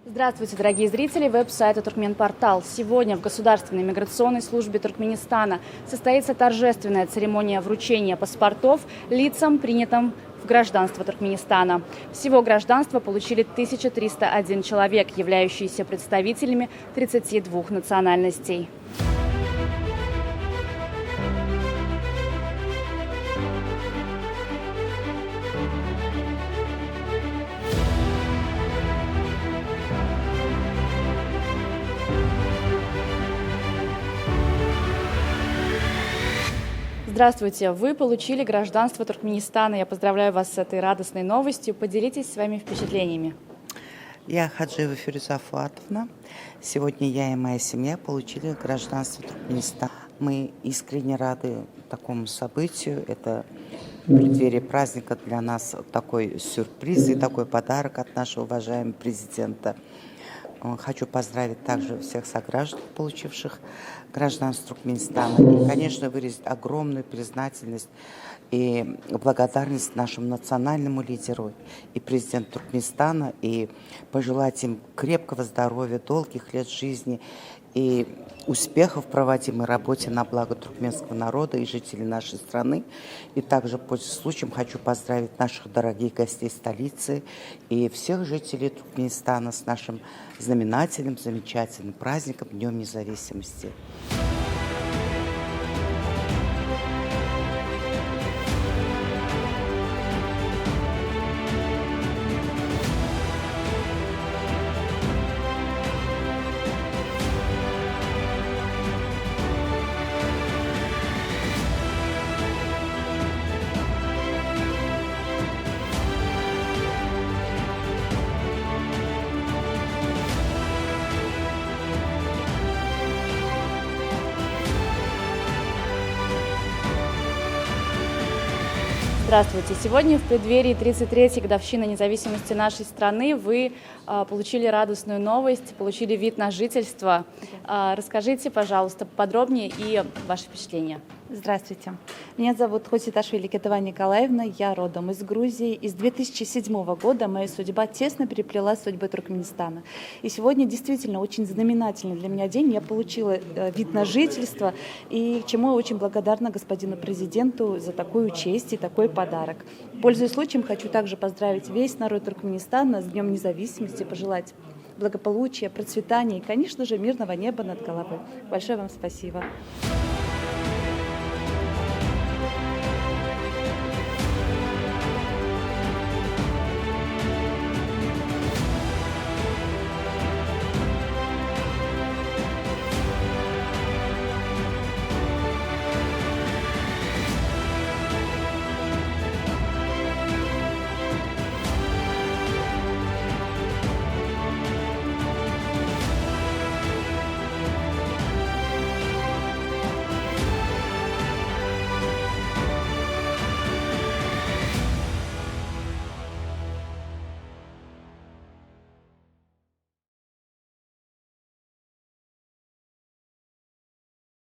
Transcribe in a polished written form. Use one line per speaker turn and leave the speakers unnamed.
Здравствуйте, дорогие зрители веб-сайта Туркменпортал. Сегодня в Государственной миграционной службе Туркменистана состоится торжественная церемония вручения паспортов лицам, принятым в гражданство Туркменистана. Всего гражданство получили 1301 человек, являющиеся представителями 32 национальностей. Здравствуйте, вы получили гражданство Туркменистана. Я поздравляю вас с этой радостной новостью. Поделитесь своими впечатлениями.
Я Хаджиева Фируза Фуатовна. Сегодня я и моя семья получили гражданство Туркменистана. Мы искренне рады такому событию. Это в преддверии праздника для нас такой сюрприз и такой подарок от нашего уважаемого президента. Хочу поздравить также всех сограждан, получивших гражданство Туркменистана. И, конечно, выразить огромную признательность и благодарность нашему национальному лидеру и президенту Туркменистана, и пожелать им крепкого здоровья, долгих лет жизни и успехов в проводимой работе на благо туркменского народа и жителей нашей страны. И также, пользуясь случаем, хочу поздравить наших дорогих гостей столицы и всех жителей Туркменистана с нашим знаменательным, замечательным праздником Днем независимости.
Здравствуйте. Сегодня в преддверии 33-й годовщины независимости нашей страны вы получили радостную новость, получили вид на жительство. Расскажите, пожалуйста, подробнее и ваши впечатления.
Здравствуйте. Меня зовут Хоситашвили Кетова Николаевна, я родом из Грузии. И с 2007 года моя судьба тесно переплелась с судьбой Туркменистана. И сегодня действительно очень знаменательный для меня день. Я получила вид на жительство, и чему я очень благодарна господину президенту за такую честь и такой подарок. Пользуясь случаем, хочу также поздравить весь народ Туркменистана с Днем независимости, пожелать благополучия, процветания и, конечно же, мирного неба над головой. Большое вам спасибо.